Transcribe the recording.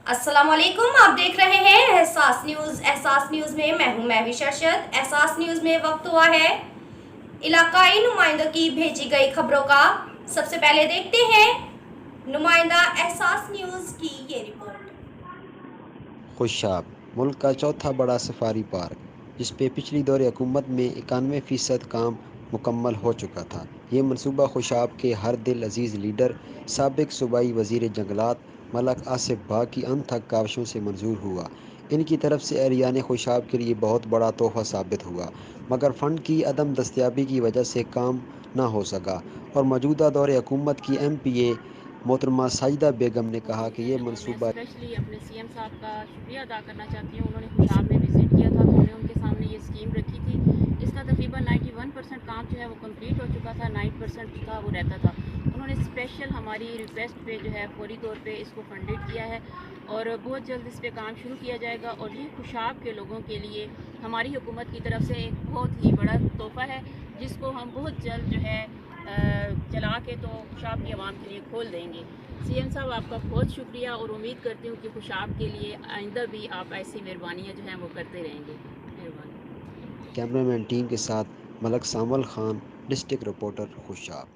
अस्सलाम वालेकुम, आप देख रहे हैं एहसास न्यूज़। एहसास न्यूज़ में मैं हूं महवी शरशद। एहसास न्यूज़ में वक्त हुआ है इलाकाई नुमाइंदों की भेजी गई खबरों का। सबसे पहले देखते हैं नुमाइंदा एहसास न्यूज़ की ये रिपोर्ट। खुशाब मुल्क का चौथा बड़ा सफारी पार्क, जिस पे पिछली दौर हुकूमत में 91% काम मुकम्मल हो चुका था। ये मनसूबा खुशाब के हर दिल अजीज़ लीडर साबिक सूबाई वज़ीर जंगलात मलक आसिफ बाग की अनथक काविशों से मंजूर हुआ। इनकी तरफ से एरियान खुशाब के लिए बहुत बड़ा तोहफा साबित हुआ, मगर फ़ंड की अदम दस्तियाबी की वजह से काम ना हो सका। और मौजूदा दौर हुकूमत की MPA मोहतरमा साजिदा बेगम ने कहा कि ये और मैं मनसूबा स्पेशली अपने CM साहब का शुक्रिया अदा करना चाहती हूँ। उन्होंने खुशाब में विज़िट किया था तो हमने उनके सामने ये स्कीम रखी थी। इसका तकरीबन 91% काम जो है वो कंप्लीट हो चुका था, 9% जो था वो रहता था। उन्होंने स्पेशल हमारी रिक्वेस्ट पे जो है फौरी तौर पे इसको फंडेड किया है और बहुत जल्द इस पर काम शुरू किया जाएगा। और ये खुशाब के लोगों के लिए हमारी हुकूमत की तरफ से एक बहुत ही बड़ा तोहफ़ा है, जिसको हम बहुत जल्द जो है चला के तो खुशाब की आवाम के लिए खोल देंगे। CM साहब, आपका बहुत शुक्रिया और उम्मीद करती हूँ कि खुशाब के लिए आइंदा भी आप ऐसी मेहरबानियाँ जो हैं वो करते रहेंगे। मेहरबानी। कैमरामैन टीम के साथ मलक सामल खान, डिस्ट्रिक्ट रिपोर्टर खुशाब।